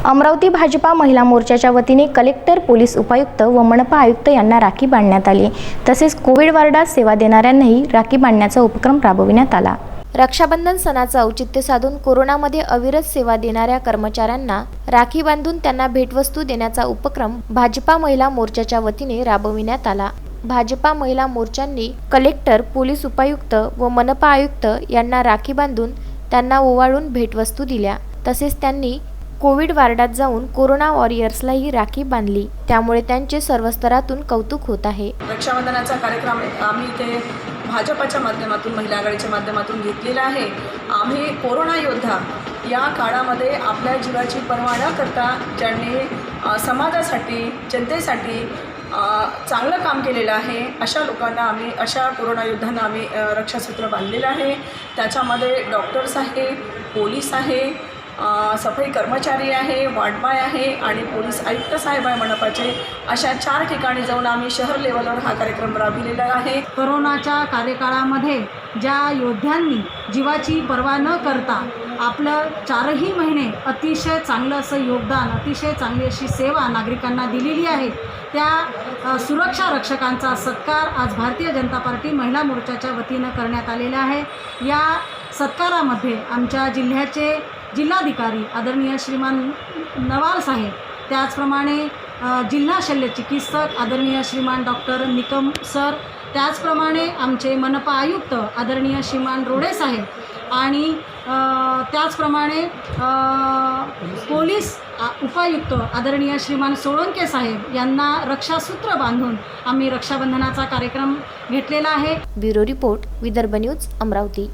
अमरावती भाजपा महिला मोर्चाच्या वतीने कलेक्टर, पोलीस उपायुक्त व मनपा आयुक्त यांना राखी बांधण्यात आली। तसेच कोविड वार्डात सेवा देणाऱ्यांनाही राखी बांधण्याचा उपक्रम राबविण्यात आला। रक्षाबंधन सणाचं औचित्य साधून कोरोनामध्ये अविरत सेवा देणाऱ्या कर्मचाऱ्यांना राखी बांधून त्यांना भेटवस्तू देण्याचा उपक्रम भाजपा महिला मोर्चाच्या वतीने राबविण्यात आला। भाजपा महिला मोर्चांनी कलेक्टर, पोलीस उपायुक्त व मनपा आयुक्त यांना राखी बांधून त्यांना ओवाळून भेटवस्तू दिल्या। तसेच त्यांनी कोविड वार्डात जाऊन कोरोना वॉरियर्सलाही राखी बांधली, त्यामुळे त्यांचे सर्व स्तरातून कौतुक होत आहे। रक्षाबंधनाचा कार्यक्रम आम्ही इथे भाजपाच्या माध्यमातून, महिला आघाडीच्या माध्यमातून घेतलेला आहे। आम्ही कोरोना योद्धा या काळामध्ये आपल्या जीवाची पर्वा न करता ज्यांनी समाजासाठी, जनतेसाठी चांगलं काम केलेलं आहे, अशा लोकांना आम्ही, अशा कोरोना योद्ध्यांना आम्ही रक्षासूत्र बांधलेलं आहे। त्याच्यामध्ये डॉक्टर्स आहे, पोलीस आहे, सफाई कर्मचारी आहे, वार्डबॉय आहे आणि पोलीस आयुक्त साहेब आहे मनपाचे। अशा 4 ठिकाणी जाऊन आम्ही शहर लेवलवर हा कार्यक्रम राबविलेला आहे। कोरोनाच्या कार्यकाळामध्ये ज्या योद्ध्यांनी जीवाची पर्वा न करता आपलं 4ही महिने अतिशय चांगलं असं योगदान, अतिशय चांगली अशी सेवा नागरिकांना दिलेली आहे, त्या सुरक्षा रक्षकांचा सत्कार आज भारतीय जनता पार्टी महिला मोर्चाच्या वतीनं करण्यात आलेला आहे। या सत्कारामध्ये आमच्या जिल्ह्याचे जिल्हाधिकारी आदरणीय श्रीमान नवाल साहेब, त्याचप्रमाणे जिल्हा शल्य चिकित्सक आदरणीय श्रीमान डॉक्टर निकम सर, त्याचप्रमाणे आमचे मनपा आयुक्त आदरणीय श्रीमान रोडे साहेब आणि त्याचप्रमाणे पोलीस उपायुक्त आदरणीय श्रीमान सोळंके साहेब यांना रक्षासूत्र बांधून आम्ही रक्षाबंधनाचा कार्यक्रम घेतलेला आहे। Bureau report, Vidarbha news, Amravati.